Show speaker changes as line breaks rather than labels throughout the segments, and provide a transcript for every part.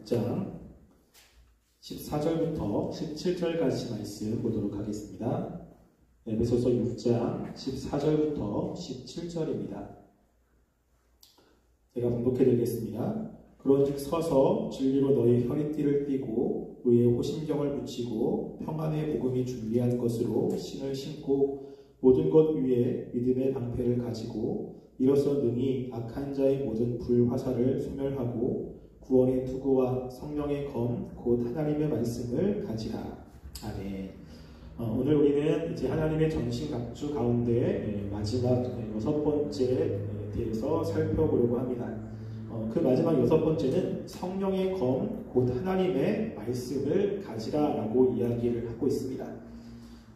6장 14절부터 17절까지 말씀 보도록 하겠습니다. 에베소서 6장 14절부터 17절입니다. 제가 봉독해 드리겠습니다. 그런즉 서서 진리로 너희 허리띠를 띠고 의에 호심경을 붙이고 평안의 복음이 준비한 것으로 신을 신고 모든 것 위에 믿음의 방패를 가지고 이로써 능히 악한 자의 모든 불화살을 소멸하고 구원의 투구와 성령의 검 곧 하나님의 말씀을 가지라. 아멘. 오늘 우리는 이제 하나님의 전신갑주 가운데 마지막 6번째에 대해서 살펴보려고 합니다. 그 마지막 6번째는 성령의 검 곧 하나님의 말씀을 가지라라고 이야기를 하고 있습니다.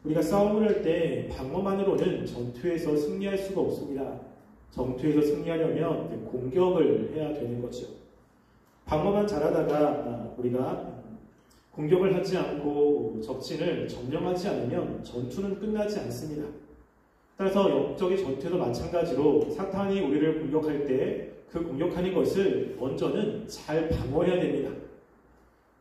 우리가 싸움을 할 때 방어만으로는 전투에서 승리할 수가 없습니다. 전투에서 승리하려면 공격을 해야 되는 거죠. 방어만 잘하다가 우리가 공격을 하지 않고 적진을 점령하지 않으면 전투는 끝나지 않습니다. 따라서 영적인 전투도 마찬가지로 사탄이 우리를 공격할 때 그 공격하는 것을 먼저는 잘 방어해야 됩니다.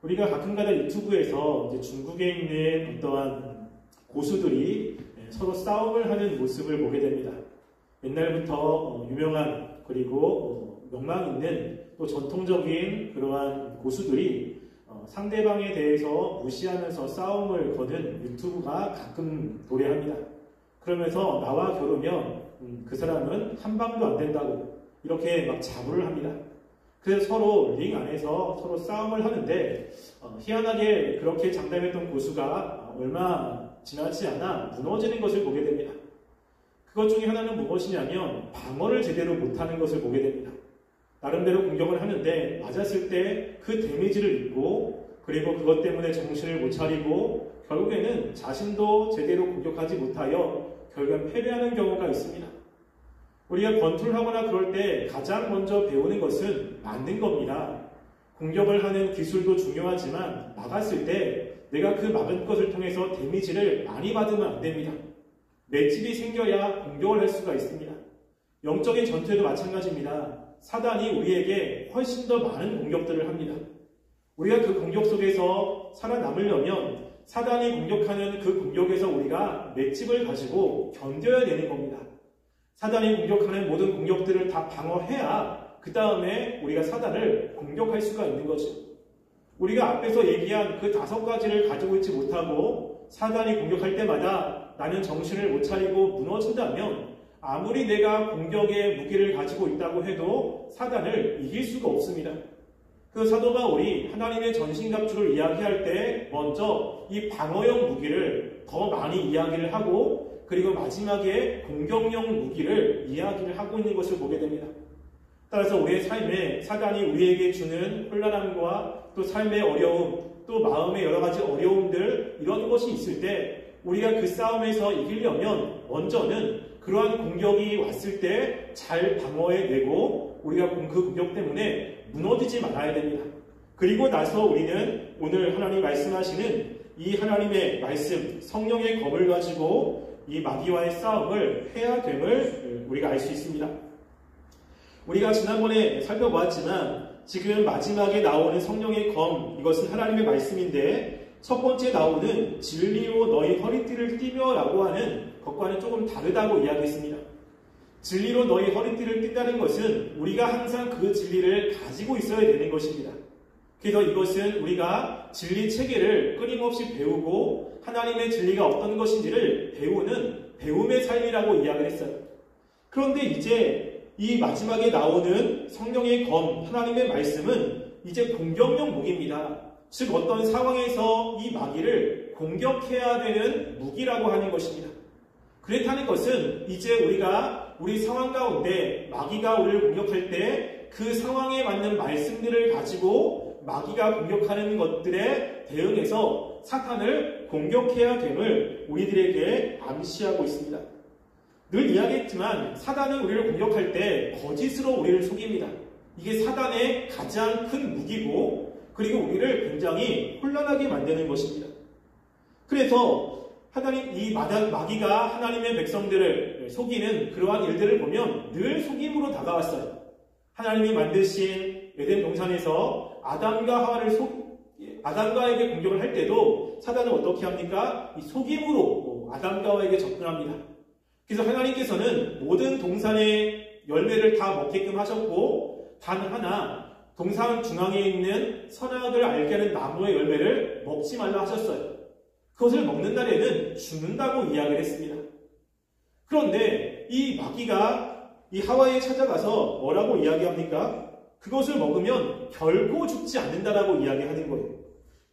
우리가 가끔가다 유튜브에서 이제 중국에 있는 어떠한 고수들이 서로 싸움을 하는 모습을 보게 됩니다. 옛날부터 유명한 그리고 명망 있는 또 전통적인 그러한 고수들이 상대방에 대해서 무시하면서 싸움을 거는 유튜브가 가끔 도래합니다. 그러면서 나와 겨루면 그 사람은 한 방도 안 된다고 이렇게 막 자부를 합니다. 그래서 서로 링 안에서 서로 싸움을 하는데 희한하게 그렇게 장담했던 고수가 얼마 지나지 않아 무너지는 것을 보게 됩니다. 그것 중에 하나는 무엇이냐면 방어를 제대로 못하는 것을 보게 됩니다. 나름대로 공격을 하는데 맞았을 때 그 데미지를 입고 그리고 그것 때문에 정신을 못 차리고 결국에는 자신도 제대로 공격하지 못하여 결국엔 패배하는 경우가 있습니다. 우리가 권투를 하거나 그럴 때 가장 먼저 배우는 것은 맞는 겁니다. 공격을 하는 기술도 중요하지만 막았을 때 내가 그 막은 것을 통해서 데미지를 많이 받으면 안 됩니다. 맷집이 생겨야 공격을 할 수가 있습니다. 영적인 전투에도 마찬가지입니다. 사단이 우리에게 훨씬 더 많은 공격들을 합니다. 우리가 그 공격 속에서 살아남으려면 사단이 공격하는 그 공격에서 우리가 맷집을 가지고 견뎌야 되는 겁니다. 사단이 공격하는 모든 공격들을 다 방어해야 그 다음에 우리가 사단을 공격할 수가 있는 거죠. 우리가 앞에서 얘기한 그 5가지를 가지고 있지 못하고 사단이 공격할 때마다 나는 정신을 못 차리고 무너진다면 아무리 내가 공격의 무기를 가지고 있다고 해도 사단을 이길 수가 없습니다. 그 사도 바울이 하나님의 전신갑주를 이야기할 때 먼저 이 방어용 무기를 더 많이 이야기를 하고 그리고 마지막에 공격용 무기를 이야기를 하고 있는 것을 보게 됩니다. 따라서 우리의 삶에 사단이 우리에게 주는 혼란함과 또 삶의 어려움, 또 마음의 여러 가지 어려움들 이런 것이 있을 때 우리가 그 싸움에서 이기려면 먼저는 그러한 공격이 왔을 때 잘 방어해내고 우리가 그 공격 때문에 무너지지 말아야 됩니다. 그리고 나서 우리는 오늘 하나님 말씀하시는 이 하나님의 말씀, 성령의 검을 가지고 이 마귀와의 싸움을 해야 됨을 우리가 알 수 있습니다. 우리가 지난번에 살펴보았지만 지금 마지막에 나오는 성령의 검, 이것은 하나님의 말씀인데 첫 번째 나오는 진리로 너희 허리띠를 띠며 라고 하는 것과는 조금 다르다고 이야기했습니다. 진리로 너희 허리띠를 띠다는 것은 우리가 항상 그 진리를 가지고 있어야 되는 것입니다. 그래서 이것은 우리가 진리 체계를 끊임없이 배우고 하나님의 진리가 어떤 것인지를 배우는 배움의 삶이라고 이야기를 했어요. 그런데 이제 이 마지막에 나오는 성령의 검, 하나님의 말씀은 이제 공격용 무기입니다. 즉 어떤 상황에서 이 마귀를 공격해야 되는 무기라고 하는 것입니다. 그렇다는 것은 이제 우리가 우리 상황 가운데 마귀가 우리를 공격할 때 그 상황에 맞는 말씀들을 가지고 마귀가 공격하는 것들에 대응해서 사탄을 공격해야 됨을 우리들에게 암시하고 있습니다. 늘 이야기했지만 사단은 우리를 공격할 때 거짓으로 우리를 속입니다. 이게 사단의 가장 큰 무기고 그리고 우리를 굉장히 혼란하게 만드는 것입니다. 그래서 하나님 이 마귀가 하나님의 백성들을 속이는 그러한 일들을 보면 늘 속임으로 다가왔어요. 하나님이 만드신 에덴 동산에서 아담과에게 공격을 할 때도 사단은 어떻게 합니까? 이 속임으로 아담과 하와에게 접근합니다. 그래서 하나님께서는 모든 동산의 열매를 다 먹게끔 하셨고, 단 하나 동산 중앙에 있는 선악을 알게 하는 나무의 열매를 먹지 말라 하셨어요. 그것을 먹는 날에는 죽는다고 이야기를 했습니다. 그런데 이 마귀가 이 하와에 찾아가서 뭐라고 이야기합니까? 그것을 먹으면 결코 죽지 않는다라고 이야기하는 거예요.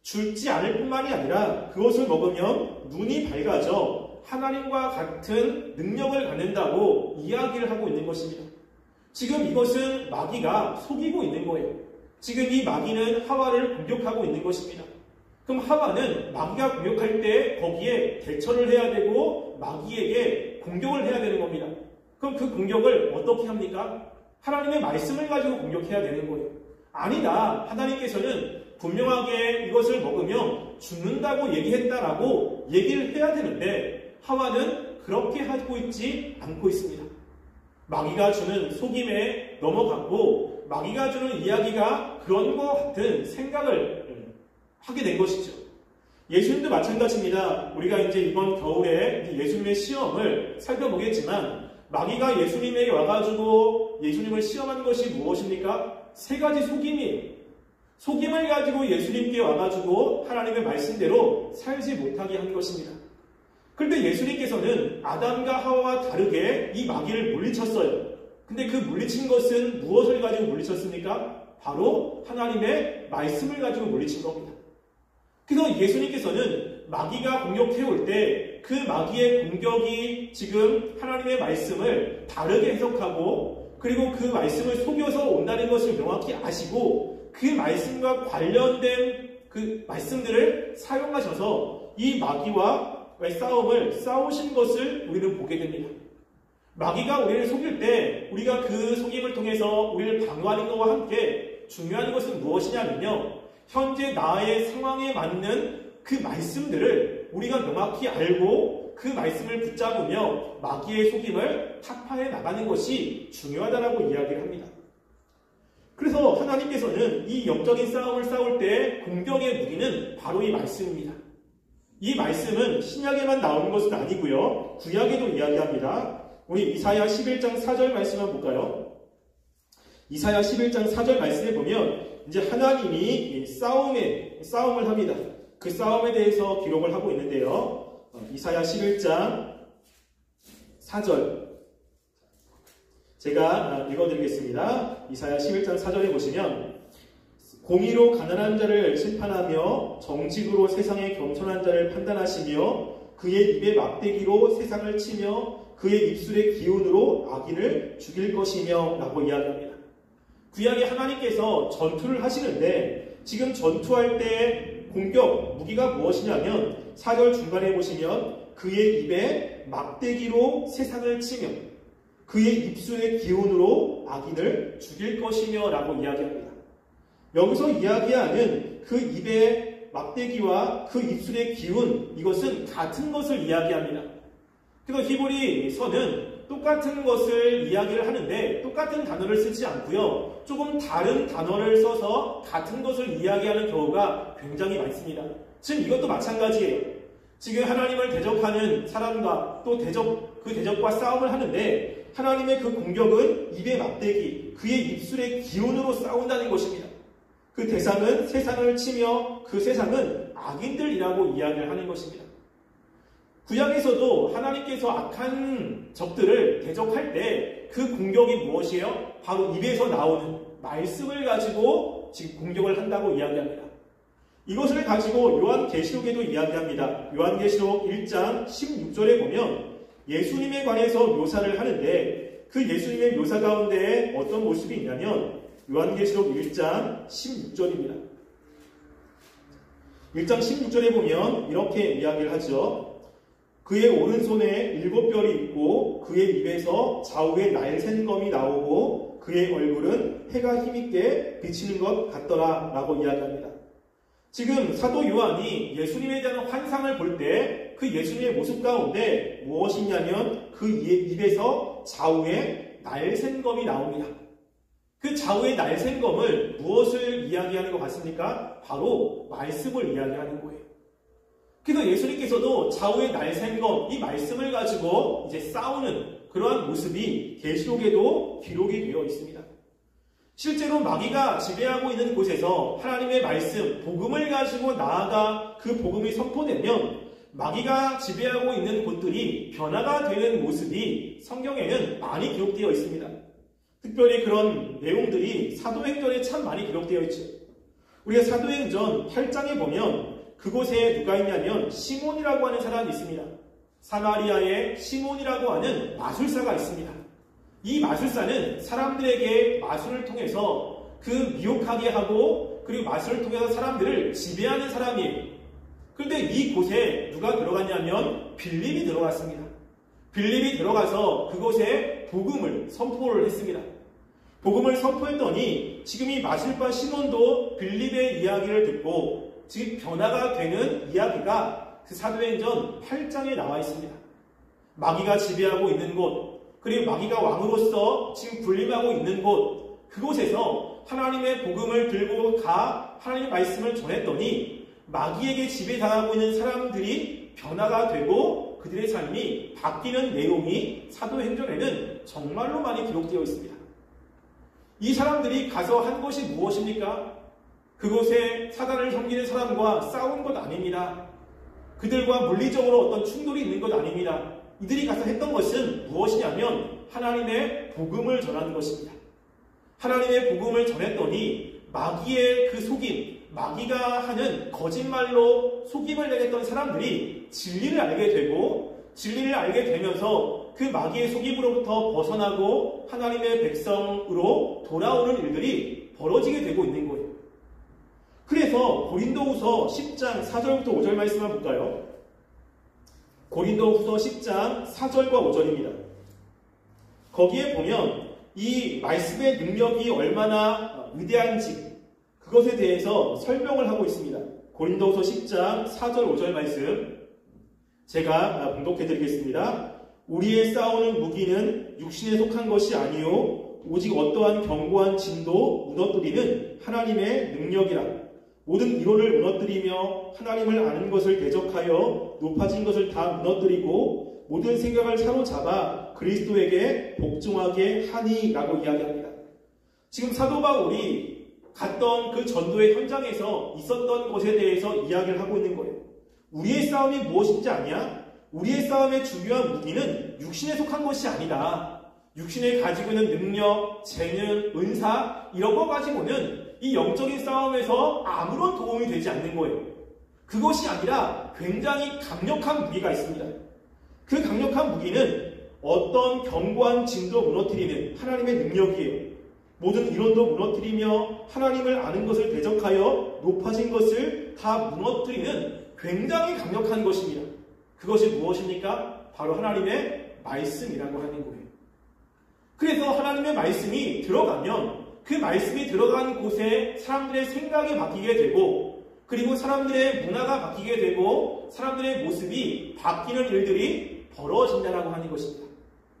죽지 않을 뿐만이 아니라 그것을 먹으면 눈이 밝아져 하나님과 같은 능력을 갖는다고 이야기를 하고 있는 것입니다. 지금 이것은 마귀가 속이고 있는 거예요. 지금 이 마귀는 하와를 공격하고 있는 것입니다. 그럼 하와는 마귀가 공격할 때 거기에 대처를 해야 되고 마귀에게 공격을 해야 되는 겁니다. 그럼 그 공격을 어떻게 합니까? 하나님의 말씀을 가지고 공격해야 되는 거예요. 아니다. 하나님께서는 분명하게 이것을 먹으면 죽는다고 얘기했다라고 얘기를 해야 되는데 하와는 그렇게 하고 있지 않고 있습니다. 마귀가 주는 속임에 넘어갔고 마귀가 주는 이야기가 그런 것 같은 생각을 하게 된 것이죠. 예수님도 마찬가지입니다. 우리가 이제 이번 겨울에 예수님의 시험을 살펴보겠지만 마귀가 예수님에게 와가지고 예수님을 시험한 것이 무엇입니까? 세 가지 속임이에요. 속임을 가지고 예수님께 와가지고 하나님의 말씀대로 살지 못하게 한 것입니다. 그런데 예수님께서는 아담과 하와와 다르게 이 마귀를 물리쳤어요. 근데 그 물리친 것은 무엇을 가지고 물리쳤습니까? 바로 하나님의 말씀을 가지고 물리친 겁니다. 그래서 예수님께서는 마귀가 공격해 올 때 그 마귀의 공격이 지금 하나님의 말씀을 다르게 해석하고 그리고 그 말씀을 속여서 온다는 것을 명확히 아시고 그 말씀과 관련된 그 말씀들을 사용하셔서 이 마귀와의 싸움을 싸우신 것을 우리는 보게 됩니다. 마귀가 우리를 속일 때 우리가 그 속임을 통해서 우리를 방어하는 것과 함께 중요한 것은 무엇이냐면요. 현재 나의 상황에 맞는 그 말씀들을 우리가 명확히 알고 그 말씀을 붙잡으며 마귀의 속임을 타파해 나가는 것이 중요하다라고 이야기를 합니다. 그래서 하나님께서는 이 영적인 싸움을 싸울 때 공격의 무기는 바로 이 말씀입니다. 이 말씀은 신약에만 나오는 것은 아니고요. 구약에도 이야기합니다. 우리 이사야 11장 4절 말씀을 볼까요? 이사야 11장 4절 말씀에 보면 이제 하나님이 싸움을 합니다. 그 싸움에 대해서 기록을 하고 있는데요. 이사야 11장 4절 제가 읽어드리겠습니다. 이사야 11장 4절에 보시면 공의로 가난한 자를 심판하며 정직으로 세상의 겸손한 자를 판단하시며 그의 입의 막대기로 세상을 치며 그의 입술의 기운으로 악인을 죽일 것이며 라고 이야기합니다. 구약에 하나님께서 전투를 하시는데 지금 전투할 때 공격, 무기가 무엇이냐면 4절 중간에 보시면 그의 입에 막대기로 세상을 치며 그의 입술의 기운으로 악인을 죽일 것이며 라고 이야기합니다. 여기서 이야기하는 그 입의 막대기와 그 입술의 기운, 이것은 같은 것을 이야기합니다. 그래서 히브리서는 똑같은 것을 이야기를 하는데 똑같은 단어를 쓰지 않고요. 조금 다른 단어를 써서 같은 것을 이야기하는 경우가 굉장히 많습니다. 지금 이것도 마찬가지예요. 지금 하나님을 대적하는 사람과 또 그 대적과 싸움을 하는데 하나님의 그 공격은 입의 막대기, 그의 입술의 기운으로 싸운다는 것입니다. 그 대상은 세상을 치며 그 세상은 악인들이라고 이야기를 하는 것입니다. 구약에서도 하나님께서 악한 적들을 대적할 때 그 공격이 무엇이에요? 바로 입에서 나오는 말씀을 가지고 지금 공격을 한다고 이야기합니다. 이것을 가지고 요한계시록에도 이야기합니다. 요한계시록 1장 16절에 보면 예수님에 관해서 묘사를 하는데 그 예수님의 묘사 가운데 어떤 모습이 있냐면 요한계시록 1장 16절입니다. 1장 16절에 보면 이렇게 이야기를 하죠. 그의 오른손에 7별이 있고 그의 입에서 좌우에 날샌검이 나오고 그의 얼굴은 해가 힘있게 비치는 것 같더라 라고 이야기합니다. 지금 사도 요한이 예수님에 대한 환상을 볼 때 그 예수님의 모습 가운데 무엇이냐면 그 입에서 좌우에 날샌검이 나옵니다.
그 좌우의 날쌘검을 무엇을 이야기하는 것 같습니까? 바로 말씀을 이야기하는 거예요. 그래서 예수님께서도 좌우의 날쌘검, 이 말씀을 가지고 이제 싸우는 그러한 모습이 계시록에도 기록이 되어 있습니다. 실제로 마귀가 지배하고 있는 곳에서 하나님의 말씀, 복음을 가지고 나아가 그 복음이 선포되면 마귀가 지배하고 있는 곳들이 변화가 되는 모습이 성경에는 많이 기록되어 있습니다. 특별히 그런 내용들이 사도행전에 참 많이 기록되어 있죠. 우리가 사도행전 8장에 보면 그곳에 누가 있냐면 시몬이라고 하는 사람이 있습니다. 사마리아에 시몬이라고 하는 마술사가 있습니다. 이 마술사는 사람들에게 마술을 통해서 그 미혹하게 하고 그리고 마술을 통해서 사람들을 지배하는 사람이에요. 그런데 이곳에 누가 들어갔냐면 빌립이 들어갔습니다. 빌립이 들어가서 그곳에 복음을 선포를 했습니다. 복음을 선포했더니 지금 이 마술파 시몬도 빌립의 이야기를 듣고 지금 변화가 되는 이야기가 그 사도행전 8장에 나와 있습니다. 마귀가 지배하고 있는 곳, 그리고 마귀가 왕으로서 지금 군림하고 있는 곳, 그곳에서 하나님의 복음을 들고 가 하나님의 말씀을 전했더니 마귀에게 지배당하고 있는 사람들이 변화가 되고 그들의 삶이 바뀌는 내용이 사도행전에는 정말로 많이 기록되어 있습니다. 이 사람들이 가서 한 것이 무엇입니까? 그곳에 사단을 섬기는 사람과 싸운 것 아닙니다. 그들과 물리적으로 어떤 충돌이 있는 것 아닙니다. 이들이 가서 했던 것은 무엇이냐면 하나님의 복음을 전하는 것입니다. 하나님의 복음을 전했더니 마귀의 그 속임, 마귀가 하는 거짓말로 속임을 내겠던 사람들이 진리를 알게 되고 진리를 알게 되면서 그 마귀의 속임으로부터 벗어나고 하나님의 백성으로 돌아오는 일들이 벌어지게 되고 있는 거예요. 그래서 고린도후서 10장 4절부터 5절 말씀 한번 볼까요? 고린도후서 10장 4절과 5절입니다. 거기에 보면 이 말씀의 능력이 얼마나 위대한지 그것에 대해서 설명을 하고 있습니다. 고린도후서 10장 4절 5절 말씀 제가 봉독해 드리겠습니다. 우리의 싸우는 무기는 육신에 속한 것이 아니요 오직 어떠한 견고한 진도 무너뜨리는 하나님의 능력이라. 모든 이론을 무너뜨리며 하나님을 아는 것을 대적하여 높아진 것을 다 무너뜨리고 모든 생각을 사로잡아 그리스도에게 복종하게 하니라고 이야기합니다. 지금 사도 바울이 갔던 그 전도의 현장에서 있었던 것에 대해서 이야기를 하고 있는 거예요. 우리의 싸움이 무엇인지 아냐? 우리의 싸움의 중요한 무기는 육신에 속한 것이 아니다. 육신에 가지고 있는 능력, 재능, 은사 이런 거 가지고는 이 영적인 싸움에서 아무런 도움이 되지 않는 거예요. 그것이 아니라 굉장히 강력한 무기가 있습니다. 그 강력한 무기는 어떤 견고한 진도 무너뜨리는 하나님의 능력이에요. 모든 이론도 무너뜨리며 하나님을 아는 것을 대적하여 높아진 것을 다 무너뜨리는 굉장히 강력한 것입니다. 그것이 무엇입니까? 바로 하나님의 말씀이라고 하는 거예요. 그래서 하나님의 말씀이 들어가면 그 말씀이 들어간 곳에 사람들의 생각이 바뀌게 되고 그리고 사람들의 문화가 바뀌게 되고 사람들의 모습이 바뀌는 일들이 벌어진다라고 하는 것입니다.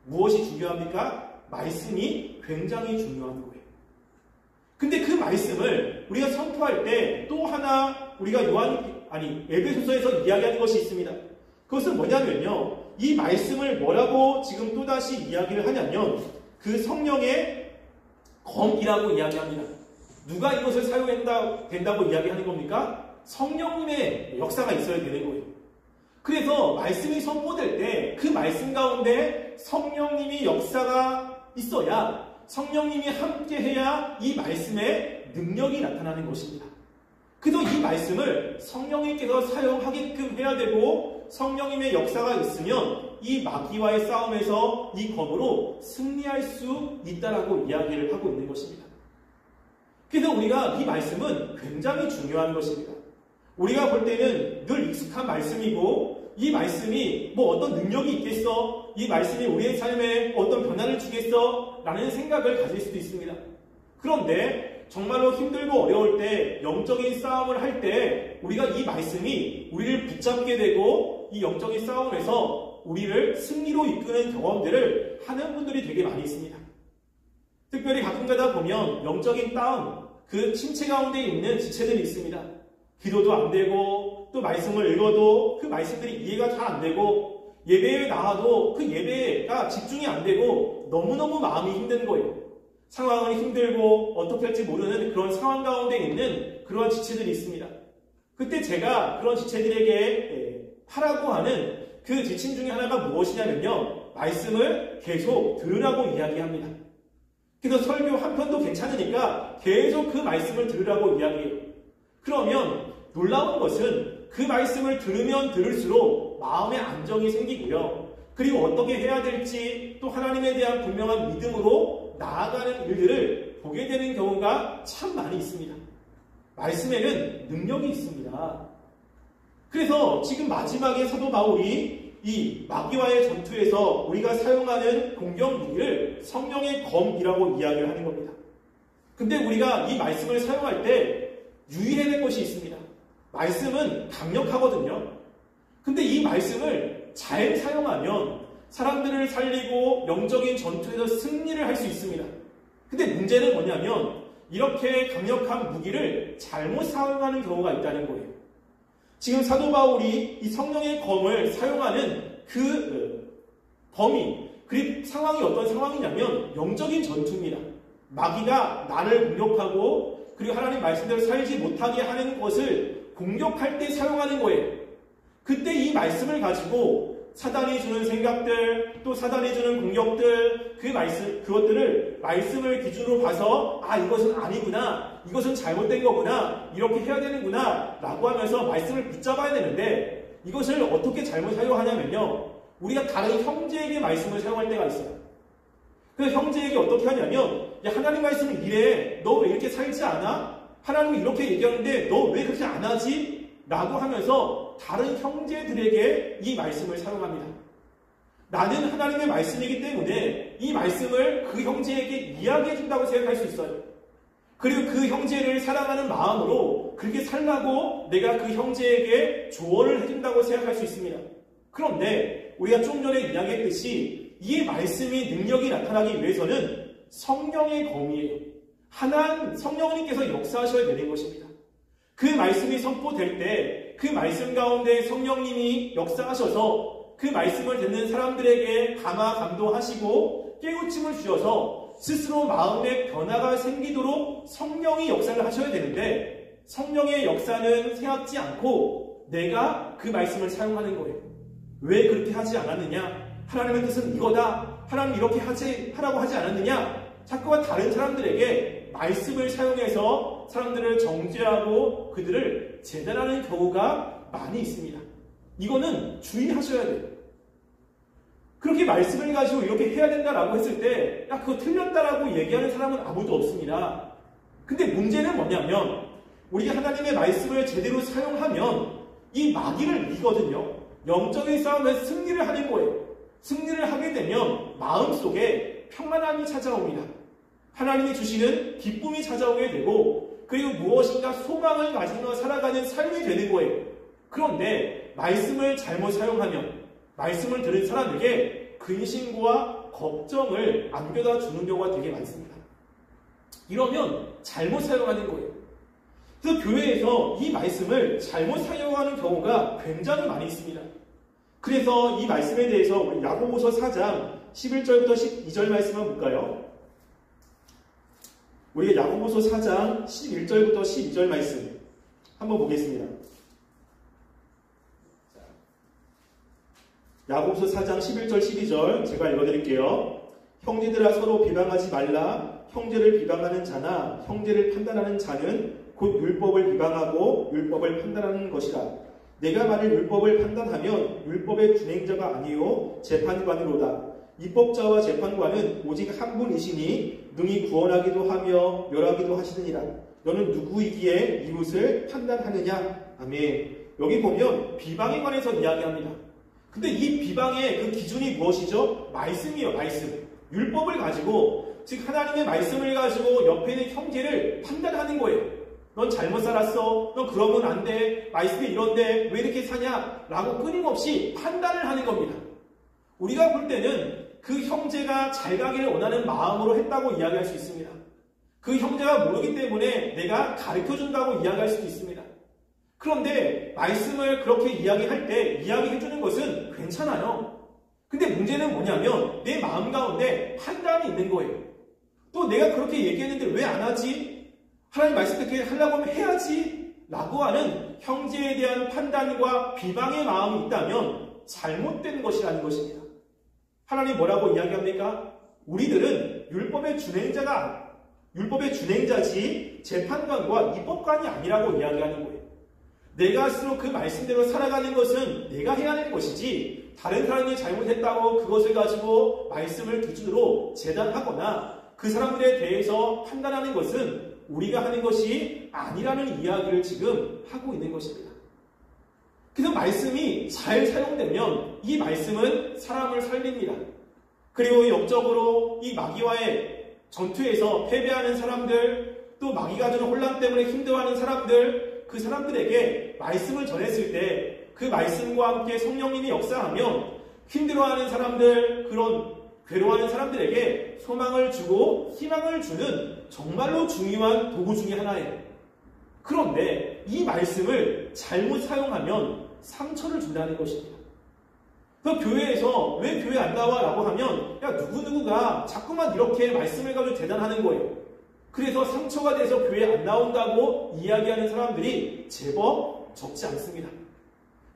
무엇이 중요합니까? 말씀이 굉장히 중요한 거예요. 근데 그 말씀을 우리가 선포할 때 또 하나 우리가 에베소서에서 이야기하는 것이 있습니다. 그것은 뭐냐면요. 이 말씀을 뭐라고 지금 또다시 이야기를 하냐면 그 성령의 검이라고 이야기합니다. 누가 이것을 사용된다고 이야기하는 겁니까? 성령님의 역사가 있어야 되는 거예요. 그래서 말씀이 선포될 때 그 말씀 가운데 성령님이 역사가 있어야 성령님이 함께해야 이 말씀의 능력이 나타나는 것입니다. 그래서 이 말씀을 성령님께서 사용하게끔 해야 되고 성령님의 역사가 있으면 이 마귀와의 싸움에서 이 검으로 승리할 수 있다라고 이야기를 하고 있는 것입니다. 그래서 우리가 이 말씀은 굉장히 중요한 것입니다. 우리가 볼 때는 늘 익숙한 말씀이고 이 말씀이 뭐 어떤 능력이 있겠어? 이 말씀이 우리의 삶에 어떤 변화를 주겠어? 라는 생각을 가질 수도 있습니다. 그런데 정말로 힘들고 어려울 때 영적인 싸움을 할 때 우리가 이 말씀이 우리를 붙잡게 되고 이 영적인 싸움에서 우리를 승리로 이끄는 경험들을 하는 분들이 되게 많이 있습니다. 특별히 가끔가다 보면 영적인 다운, 그 침체 가운데 있는 지체들이 있습니다. 기도도 안 되고 또 말씀을 읽어도 그 말씀들이 이해가 잘 안 되고 예배에 나와도 그 예배가 집중이 안 되고 너무너무 마음이 힘든 거예요. 상황은 힘들고 어떻게 할지 모르는 그런 상황 가운데 있는 그런 지체들이 있습니다. 그때 제가 그런 지체들에게 하라고 하는 그 지침 중에 하나가 무엇이냐면요. 말씀을 계속 들으라고 이야기합니다. 그래서 설교 한 편도 괜찮으니까 계속 그 말씀을 들으라고 이야기해요. 그러면 놀라운 것은 그 말씀을 들으면 들을수록 마음의 안정이 생기고요. 그리고 어떻게 해야 될지 또 하나님에 대한 분명한 믿음으로 나아가는 일들을 보게 되는 경우가 참 많이 있습니다. 말씀에는 능력이 있습니다. 그래서 지금 마지막에 사도 바울이 이 마귀와의 전투에서 우리가 사용하는 공격 무기를 성령의 검이라고 이야기를 하는 겁니다. 근데 우리가 이 말씀을 사용할 때 유의해야 될 것이 있습니다. 말씀은 강력하거든요. 근데 이 말씀을 잘 사용하면 사람들을 살리고 영적인 전투에서 승리를 할 수 있습니다. 근데 문제는 뭐냐면 이렇게 강력한 무기를 잘못 사용하는 경우가 있다는 거예요. 지금 사도 바울이 이 성령의 검을 사용하는 그 범위, 그리고 상황이 어떤 상황이냐면 영적인 전투입니다. 마귀가 나를 공격하고 그리고 하나님 말씀대로 살지 못하게 하는 것을 공격할 때 사용하는 거예요. 그때 이 말씀을 가지고 사단이 주는 생각들, 또 사단이 주는 공격들, 그것들을 말씀을 기준으로 봐서 이것은 아니구나, 이것은 잘못된 거구나, 이렇게 해야 되는구나 라고 하면서 말씀을 붙잡아야 되는데 이것을 어떻게 잘못 사용하냐면요. 우리가 다른 형제에게 말씀을 사용할 때가 있어요. 그래서 형제에게 어떻게 하냐면 야, 하나님 말씀은 이래, 너 왜 이렇게 살지 않아? 하나님이 이렇게 얘기하는데 너 왜 그렇게 안 하지? 라고 하면서 다른 형제들에게 이 말씀을 사용합니다. 나는 하나님의 말씀이기 때문에 이 말씀을 그 형제에게 이야기해 준다고 생각할 수 있어요. 그리고 그 형제를 사랑하는 마음으로 그렇게 살라고 내가 그 형제에게 조언을 해준다고 생각할 수 있습니다. 그런데 우리가 좀 전에 이야기했듯이 이 말씀이 능력이 나타나기 위해서는 성령의 검이에요. 하나님 성령님께서 역사하셔야 되는 것입니다. 그 말씀이 선포될 때 그 말씀 가운데 성령님이 역사하셔서 그 말씀을 듣는 사람들에게 감동하시고 깨우침을 주셔서 스스로 마음의 변화가 생기도록 성령이 역사를 하셔야 되는데 성령의 역사는 생각지 않고 내가 그 말씀을 사용하는 거예요. 왜 그렇게 하지 않았느냐? 하나님의 뜻은 이거다. 하나님 이렇게 하라고 하지 않았느냐? 자꾸가 다른 사람들에게 말씀을 사용해서 사람들을 정죄하고 그들을 재단하는 경우가 많이 있습니다. 이거는 주의하셔야 돼요. 그렇게 말씀을 가지고 이렇게 해야 된다라고 했을 때 야, 그거 틀렸다라고 얘기하는 사람은 아무도 없습니다. 근데 문제는 뭐냐면 우리가 하나님의 말씀을 제대로 사용하면 이 마귀를 이기거든요. 영적인 싸움에서 승리를 하는 거예요. 승리를 하게 되면 마음속에 평안함이 찾아옵니다. 하나님이 주시는 기쁨이 찾아오게 되고 그리고 무엇인가 소망을 가지며 살아가는 삶이 되는 거예요. 그런데 말씀을 잘못 사용하면 말씀을 들은 사람에게 근심과 걱정을 안겨다 주는 경우가 되게 많습니다. 이러면 잘못 사용하는 거예요. 그래서 교회에서 이 말씀을 잘못 사용하는 경우가 굉장히 많이 있습니다. 그래서 이 말씀에 대해서 우리 야고보서 4장 11절부터 12절 말씀을 볼까요? 우리가 야고보서 4장 11절부터 12절 말씀 한번 보겠습니다. 야고보서 4장 11절 12절 제가 읽어드릴게요. 형제들아 서로 비방하지 말라. 형제를 비방하는 자나 형제를 판단하는 자는 곧 율법을 비방하고 율법을 판단하는 것이라. 내가 만일 율법을 판단하면 율법의 준행자가 아니요 재판관이로다. 입법자와 재판관은 오직 한 분이시니 능히 구원하기도 하며 멸하기도 하시느니라. 너는 누구이기에 이웃을 판단하느냐? 아멘. 여기 보면 비방에 관해서 이야기합니다. 근데 이 비방의 그 기준이 무엇이죠? 말씀이에요. 말씀. 율법을 가지고 즉 하나님의 말씀을 가지고 옆에 있는 형제를 판단하는 거예요. 넌 잘못 살았어. 넌 그러면 안 돼. 말씀이 이런데 왜 이렇게 사냐? 라고 끊임없이 판단을 하는 겁니다. 우리가 볼 때는 그 형제가 잘 가기를 원하는 마음으로 했다고 이야기할 수 있습니다. 그 형제가 모르기 때문에 내가 가르쳐준다고 이야기할 수도 있습니다. 그런데 말씀을 그렇게 이야기할 때 이야기해주는 것은 괜찮아요. 근데 문제는 뭐냐면 내 마음 가운데 판단이 있는 거예요. 또 내가 그렇게 얘기했는데 왜 안 하지? 하나님 말씀 그렇게 하려고 하면 해야지 라고 하는 형제에 대한 판단과 비방의 마음이 있다면 잘못된 것이라는 것입니다. 하나님 뭐라고 이야기합니까? 우리들은 율법의 준행자지 재판관과 입법관이 아니라고 이야기하는 거예요. 내가 스스로 그 말씀대로 살아가는 것은 내가 해야 하는 것이지 다른 사람이 잘못했다고 그것을 가지고 말씀을 기준으로 재단하거나 그 사람들에 대해서 판단하는 것은 우리가 하는 것이 아니라는 이야기를 지금 하고 있는 것입니다. 그래서 말씀이 잘 사용되면 이 말씀은 사람을 살립니다. 그리고 역적으로 이 마귀와의 전투에서 패배하는 사람들, 또 마귀가 주는 혼란 때문에 힘들어하는 사람들, 그 사람들에게 말씀을 전했을 때 그 말씀과 함께 성령님이 역사하면 힘들어하는 사람들, 그런 괴로워하는 사람들에게 소망을 주고 희망을 주는 정말로 중요한 도구 중에 하나예요. 그런데 이 말씀을 잘못 사용하면 상처를 준다는 것입니다. 그 교회에서 왜 교회 안 나와? 라고 하면 야 누구누구가 자꾸만 이렇게 말씀을 가지고 대단하는 거예요. 그래서 상처가 돼서 교회 안 나온다고 이야기하는 사람들이 제법 적지 않습니다.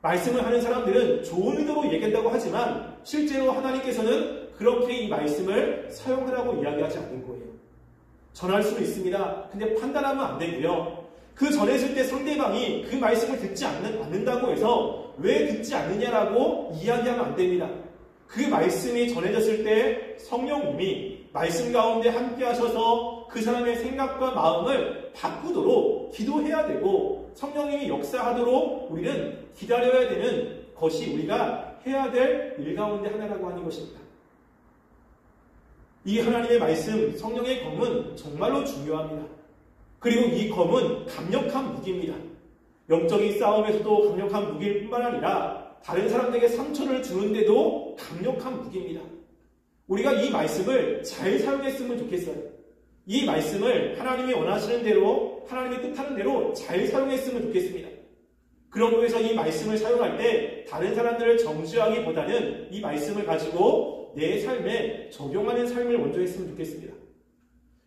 말씀을 하는 사람들은 좋은 의도로 얘기한다고 하지만 실제로 하나님께서는 그렇게 이 말씀을 사용하라고 이야기하지 않는 거예요. 전할 수는 있습니다. 근데 판단하면 안 되고요. 그 전했을 때 상대방이 그 말씀을 듣지 않는다고 해서 왜 듣지 않느냐라고 이야기하면 안 됩니다. 그 말씀이 전해졌을 때 성령님이 말씀 가운데 함께 하셔서 그 사람의 생각과 마음을 바꾸도록 기도해야 되고 성령님이 역사하도록 우리는 기다려야 되는 것이 우리가 해야 될 일 가운데 하나라고 하는 것입니다. 이 하나님의 말씀, 성령의 검은 정말로 중요합니다. 그리고 이 검은 강력한 무기입니다. 영적인 싸움에서도 강력한 무기일 뿐만 아니라 다른 사람들에게 상처를 주는데도 강력한 무기입니다. 우리가 이 말씀을 잘 사용했으면 좋겠어요. 이 말씀을 하나님이 원하시는 대로, 하나님이 뜻하는 대로 잘 사용했으면 좋겠습니다. 그런 거에서 이 말씀을 사용할 때 다른 사람들을 정죄하기보다는 이 말씀을 가지고 내 삶에 적용하는 삶을 먼저 했으면 좋겠습니다.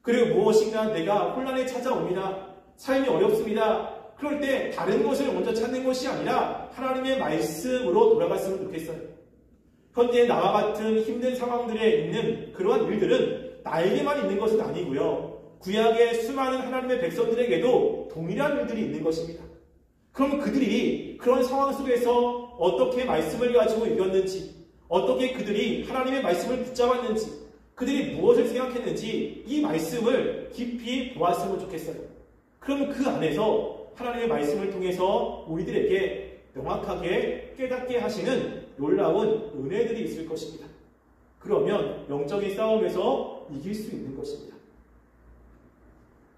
그리고 무엇인가 내가 혼란에 찾아옵니다. 삶이 어렵습니다. 그럴 때 다른 것을 먼저 찾는 것이 아니라 하나님의 말씀으로 돌아갔으면 좋겠어요. 현재 나와 같은 힘든 상황들에 있는 그러한 일들은 나에게만 있는 것은 아니고요. 구약의 수많은 하나님의 백성들에게도 동일한 일들이 있는 것입니다. 그럼 그들이 그런 상황 속에서 어떻게 말씀을 가지고 이겼는지, 어떻게 그들이 하나님의 말씀을 붙잡았는지, 그들이 무엇을 생각했는지 이 말씀을 깊이 보았으면 좋겠어요. 그럼 그 안에서 하나님의 말씀을 통해서 우리들에게 명확하게 깨닫게 하시는 놀라운 은혜들이 있을 것입니다. 그러면 영적인 싸움에서 이길 수 있는 것입니다.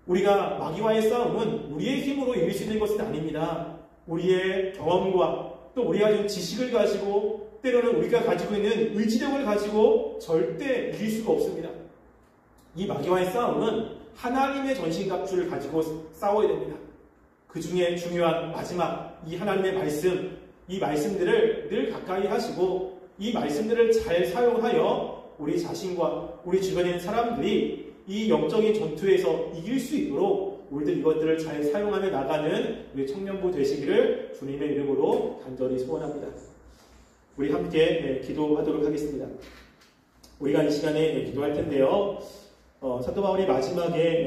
우리가 마귀와의 싸움은 우리의 힘으로 이길 수 있는 것은 아닙니다. 우리의 경험과 또 우리가 가진 지식을 가지고 때로는 우리가 가지고 있는 의지력을 가지고 절대 이길 수가 없습니다. 이 마귀와의 싸움은 하나님의 전신갑주를 가지고 싸워야 됩니다. 그 중에 중요한 마지막 이 하나님의 말씀, 이 말씀들을 늘 가까이 하시고 이 말씀들을 잘 사용하여 우리 자신과 우리 주변에 있는 사람들이 이 영적인 전투에서 이길 수 있도록 우리들 이것들을 잘 사용하며 나가는 우리 청년부 되시기를 주님의 이름으로 간절히 소원합니다. 우리 함께 기도하도록 하겠습니다. 우리가 이 시간에 기도할 텐데요. 사도 바울이 마지막에